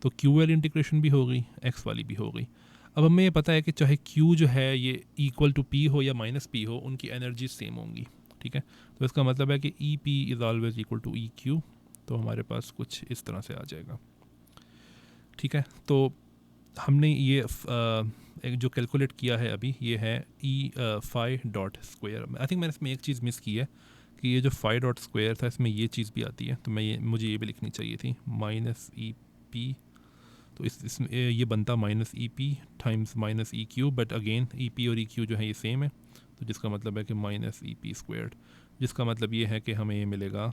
तो q वाली इंटीग्रेशन भी हो गई, x वाली भी हो गई। अब हमें ये पता है कि चाहे q जो है ये इक्वल टू p हो या माइनस p हो, उनकी एनर्जी सेम होंगी, ठीक है। तो इसका मतलब है कि E P is always equal to E Q, तो हमारे पास कुछ इस तरह से आ जाएगा, ठीक है। तो हमने ये एक जो कैलकुलेट किया है अभी ये है e phi dot square. I think मैंने इसमें एक चीज़ मिस की है कि ये जो फाई डॉट स्क्वायर था इसमें ये चीज़ भी आती है, तो मुझे ये भी लिखनी चाहिए थी माइनस ई पी, तो इसमें ये बनता minus E P times minus E Q, but again E p और ई क्यू जो है ये सेम है, तो जिसका मतलब है कि माइनस ई पी स्क्वायर्ड, जिसका मतलब ये है कि हमें ये मिलेगा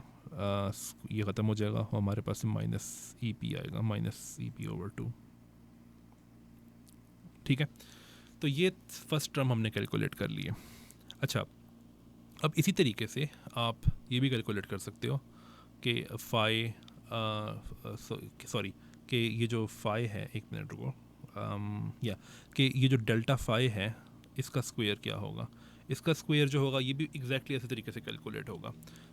ये ख़त्म हो जाएगा और हमारे पास माइनस ई पी आएगा, माइनस ई पी ओवर 2, ठीक है। तो ये फर्स्ट टर्म हमने कैलकुलेट कर लिए। अच्छा, अब इसी तरीके से आप ये भी कैलकुलेट कर सकते हो कि फाई सॉरी कि ये जो फाई है, एक मिनट रुको, या कि ये जो डेल्टा फाई है इसका स्क्वायर क्या होगा, इसका स्क्वायर जो होगा ये भी एग्जैक्टली ऐसे तरीके से कैलकुलेट होगा।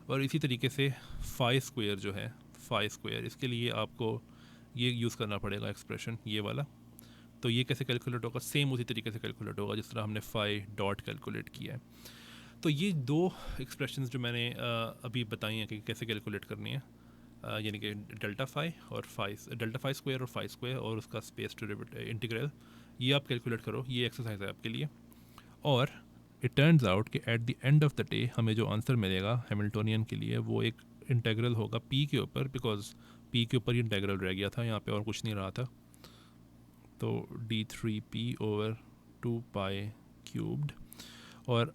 और इसी तरीके से फाई स्क्वायर जो है, फाई स्क्वायर, इसके लिए आपको ये यूज़ करना पड़ेगा एक्सप्रेशन ये वाला। तो ये कैसे कैलकुलेट होगा, सेम उसी तरीके से कैलकुलेट होगा जिस तरह हमने फाई डॉट कैलकुलेट किया है। तो ये दो एक्सप्रेशंस जो मैंने अभी बताई हैं कि कैसे कैलकुलेट करनी है, यानी कि डेल्टा फाई और डेल्टा फाई स्क्वायर और फाई स्क्वायर और उसका स्पेस डेरिवेटिव इंटीग्रल, ये आप कैलकुलेट करो, ये एक्सरसाइज है आपके लिए। और इट टर्न्स आउट कि at the end of the day हमें जो आंसर मिलेगा हैमिल्टोनियन के लिए वो एक इंटीग्रल होगा पी के ऊपर, बिकॉज पी के ऊपर ही इंटीग्रल रह गया था, यहाँ पे और कुछ नहीं रहा था। तो d3p ओवर 2 पाई क्यूब्ड, और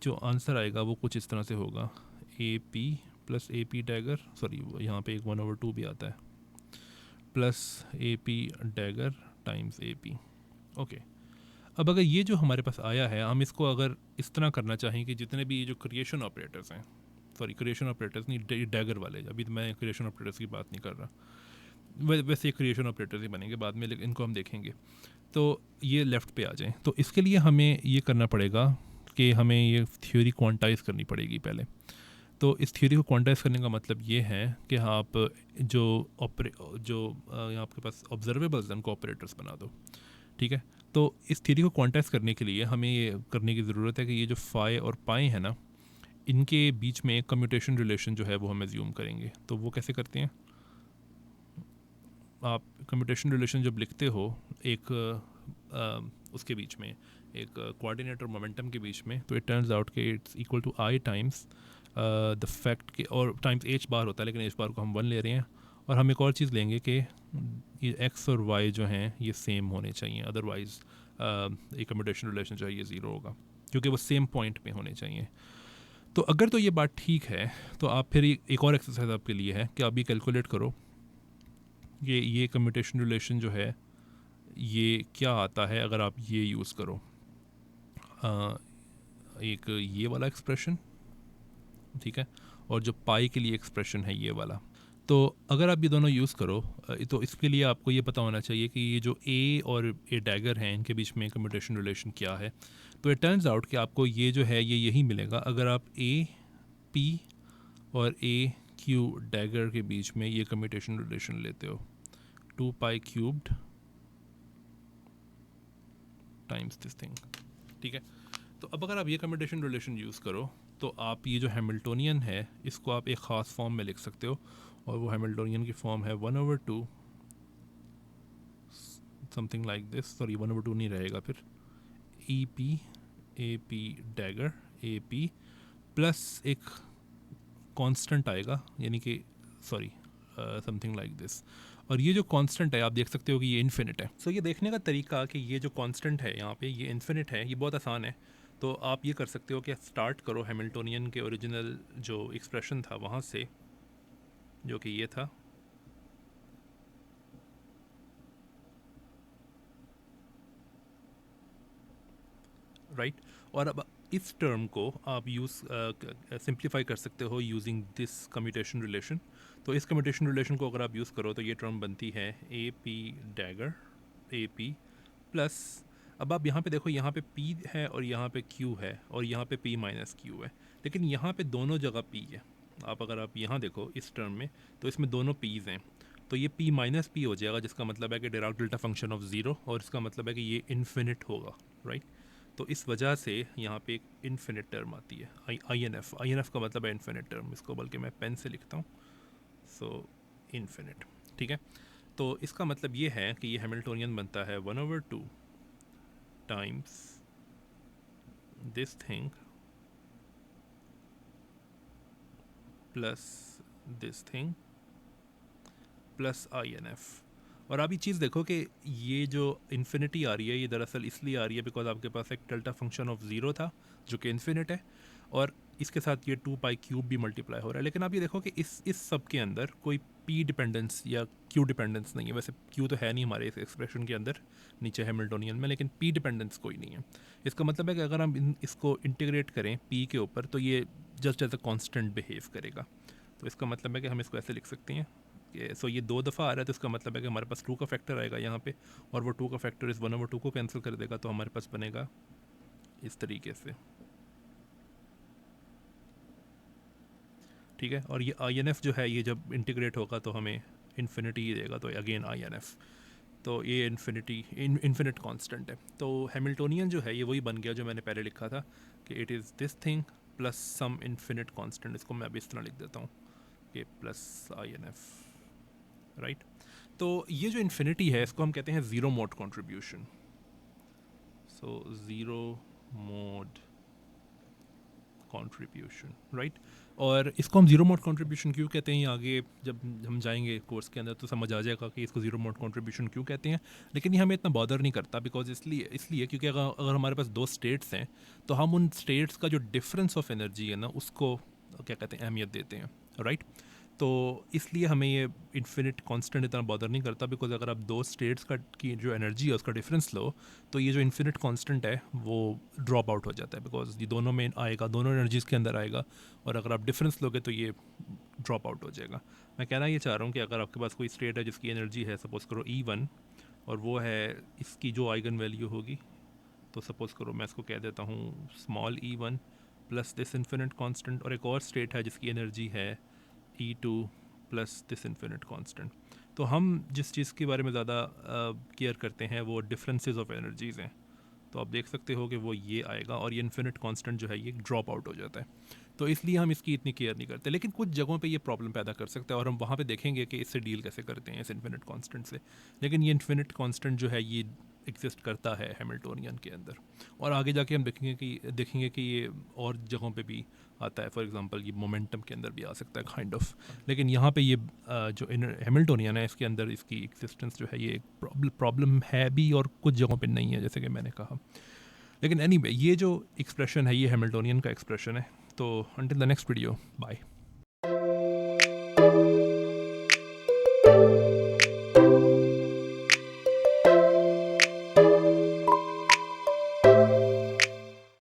जो आंसर आएगा वो कुछ इस तरह से होगा a P plus A P dagger, sorry यहाँ पे एक 1/2 भी आता है, plus A P dagger times A P. Okay, अब अगर ये जो हमारे पास आया है हम इसको अगर इस तरह करना चाहें कि जितने भी ये जो क्रिएशन ऑपरेटर्स हैं, सॉरी क्रिएशन ऑपरेटर्स नहीं, डैगर वाले, अभी तो मैं क्रिएशन ऑपरेटर्स की बात नहीं कर रहा, वैसे क्रिएशन ऑपरेटर्स ही बनेंगे बाद में, लेकिन इनको हम देखेंगे। तो ये लेफ़्ट पे आ जाएं, तो इसके लिए हमें ये करना पड़ेगा कि हमें ये थ्योरी क्वांटाइज करनी पड़ेगी पहले। तो इस थ्योरी को क्वांटाइज करने का मतलब ये है कि आप जो यहाँ आपके पास ऑब्जर्वेबल्स हैं उनको ऑपरेटर्स बना दो, ठीक है। तो इस थ्योरी को क्वांटाइज करने के लिए हमें ये करने की ज़रूरत है कि ये जो फाई और पाई है ना, इनके बीच में कम्यूटेशन रिलेशन जो है वो हम एज्यूम करेंगे। तो वो कैसे करते हैं, आप कम्यूटेशन रिलेशन जब लिखते हो एक उसके बीच में एक कोऑर्डिनेट और मोमेंटम के बीच में, तो इट टर्न्स आउट कि it's equal to I times the fact के, और टाइम्स एच बार होता है लेकिन एच बार को हम 1 ले रहे हैं, और हम एक और चीज़ लेंगे कि ये एक्स और वाई जो हैं ये सेम होने चाहिए, अदरवाइज़ एक कम्यूटेशन रिलेशन जो है ये ज़ीरो होगा। क्योंकि वो सेम पॉइंट पे होने चाहिए। तो अगर तो ये बात ठीक है तो आप फिर एक और एक्सरसाइज आपके लिए है कि आप ये कैलकुलेट करो ये कम्यूटेशन रिलेशन जो है ये क्या आता है अगर आप ये यूज़ करो एक ये वाला एक्सप्रेशन, ठीक है, और जो पाई के लिए एक्सप्रेशन है ये वाला। तो अगर आप ये दोनों यूज़ करो तो इसके लिए आपको ये पता होना चाहिए कि ये जो ए और ए डैगर हैं इनके बीच में कम्यूटेशन रिलेशन क्या है। तो इट टर्न्स आउट कि आपको ये जो है ये यही मिलेगा अगर आप ए पी और ए क्यू डैगर के बीच में ये कम्यूटेशन रिलेशन लेते हो, 2π³ टाइम्स दिस थिंग, ठीक है। तो अब अगर आप ये कम्यूटेशन रिलेशन यूज़ करो तो आप ये जो हैमिल्टोनियन है इसको आप एक ख़ास फॉर्म में लिख सकते हो, और वो हैमिल्टोनियन की फॉर्म है 1/2 समथिंग लाइक दिस, सॉरी 1/2 नहीं रहेगा फिर, E P a P dagger A P plus एक कांस्टेंट आएगा, यानी कि सॉरी समथिंग लाइक दिस। और ये जो कांस्टेंट है आप देख सकते हो कि ये इन्फिनिट है। सो ये देखने का तरीका कि ये जो कांस्टेंट है यहाँ पे ये इन्फिनिट है, ये बहुत आसान है। तो आप ये कर सकते हो कि स्टार्ट करो हैमिल्टोनियन के ओरिजिनल जो एक्सप्रेशन था वहाँ से, जो कि ये था, राइट। और अब इस टर्म को आप यूज़ सिंप्लीफाई कर सकते हो यूजिंग दिस कम्यूटेशन रिलेशन। तो इस कम्यूटेशन रिलेशन को अगर आप यूज़ करो तो ये टर्म बनती है A P dagger A P plus, अब आप यहाँ पे देखो यहाँ पे P है और यहाँ पे Q है और यहाँ पे P माइनस Q है, लेकिन यहाँ पे दोनों जगह P है। आप अगर आप यहाँ देखो इस टर्म में तो इसमें दोनों P's हैं, तो ये P माइनस P हो जाएगा, जिसका मतलब है कि Dirac delta function of zero, और इसका मतलब है कि ये इन्फिनिट होगा, राइट। तो इस वजह से यहाँ पे एक इन्फिनिट टर्म आती है आई एन एफ का मतलब है इन्फिनिट टर्म, इसको बल्कि मैं पेन से लिखता हूँ, सो इन्फिनिट, ठीक है। तो इसका मतलब ये है कि ये हैमिल्टोनियन बनता है 1/2 times this thing plus this thing plus INF। और आप ये चीज़ देखो कि ये जो इन्फिनिटी आ रही है ये दरअसल इसलिए आ रही है बिकॉज आपके पास एक डेल्टा फंक्शन ऑफ ज़ीरो था जो कि इन्फिनिट है, और इसके साथ ये 2π³ भी मल्टीप्लाई हो रहा है। लेकिन आप ये देखो कि इस सब के अंदर कोई P डिपेंडेंस या Q डिपेंडेंस नहीं है। वैसे Q तो है नहीं हमारे इस एक्सप्रेशन के अंदर नीचे हैमिल्टोनियन में, लेकिन P डिपेंडेंस कोई नहीं है। इसका मतलब है कि अगर हम इसको इंटीग्रेट करें P के ऊपर तो ये just as a constant behave करेगा। तो इसका मतलब है कि हम इसको ऐसे लिख सकते हैं कि सो ये 2 दफ़ा आ रहा है, तो इसका मतलब है कि हमारे पास 2 का फैक्टर आएगा यहाँ पे, और वो 2 का फैक्टर इस 1/2 को कैंसिल कर देगा, तो हमारे पास बनेगा इस तरीके से, ठीक है। और ये INF जो है ये जब इंटीग्रेट होगा तो हमें इन्फिनिटी ही देगा, तो अगेन INF। तो ये इन्फिनिट कांस्टेंट है। तो हैमिल्टोनियन जो है ये वही बन गया जो मैंने पहले लिखा था कि it is this thing plus some infinite constant. इसको मैं अभी इस तरह लिख देता हूँ कि प्लस INF, राइट। तो ये जो इन्फिनिटी है इसको हम कहते हैं zero mod contribution. So zero mod contribution, right. और इसको हम ज़ीरो मोड कॉन्ट्रीब्यूशन क्यों कहते हैं, आगे जब हम जाएंगे कोर्स के अंदर तो समझ आ जाएगा कि इसको ज़ीरो मोड कॉन्ट्रीब्यूशन क्यों कहते हैं। लेकिन ये हमें इतना बॉदर नहीं करता बिकॉज इसलिए क्योंकि अगर हमारे पास 2 स्टेट्स हैं तो हम उन स्टेट्स का जो डिफरेंस ऑफ एनर्जी है ना उसको क्या कहते हैं अहमियत देते हैं, राइट। तो इसलिए हमें ये इन्फिनिट कांस्टेंट इतना बॉदर नहीं करता बिकॉज अगर आप 2 स्टेट्स का की जो एनर्जी है उसका डिफरेंस लो तो ये जो इन्फिनिट कांस्टेंट है वो ड्रॉप आउट हो जाता है बिकॉज ये दोनों में आएगा, दोनों एनर्जीज़ के अंदर आएगा, और अगर आप डिफरेंस लोगे तो ये ड्रॉप आउट हो जाएगा। मैं कहना ये चाह रहा हूँ कि अगर आपके पास कोई स्टेट है जिसकी एनर्जी है सपोज़ करो E1 और वो है इसकी जो आइगन वैल्यू होगी, तो सपोज़ करो मैं इसको कह देता हूँ small E1 plus this infinite constant, और एक और स्टेट है जिसकी एनर्जी है E2 plus this infinite constant. तो हम जिस चीज़ के बारे में ज़्यादा केयर करते हैं वो डिफरेंसेस ऑफ एनर्जीज़ हैं। तो आप देख सकते हो कि वो ये आएगा और ये इन्फिनिट कांस्टेंट जो है ये ड्रॉप आउट हो जाता है। तो इसलिए हम इसकी इतनी केयर नहीं करते, लेकिन कुछ जगहों पे ये प्रॉब्लम पैदा कर सकता है और हम वहाँ पे देखेंगे कि इससे डील कैसे करते हैं इस इन्फिनिट कांस्टेंट से। लेकिन ये इन्फिनिट कांस्टेंट जो है ये एग्जिस्ट करता है हैमिल्टोनियन के अंदर, और आगे जाके हम देखेंगे कि ये और जगहों पे भी आता है। फॉर एग्जांपल ये मोमेंटम के अंदर भी आ सकता है काइंड ऑफ, लेकिन यहाँ पे ये जो हैमिल्टोनियन है इसके अंदर इसकी एग्जिस्टेंस जो है ये एक प्रॉब्लम है भी और कुछ जगहों पे नहीं है, जैसे कि मैंने कहा। लेकिन एनीवे ये जो एक्सप्रेशन है ये हैमिल्टोनियन का एक्सप्रेशन है. तो until the next video, bye.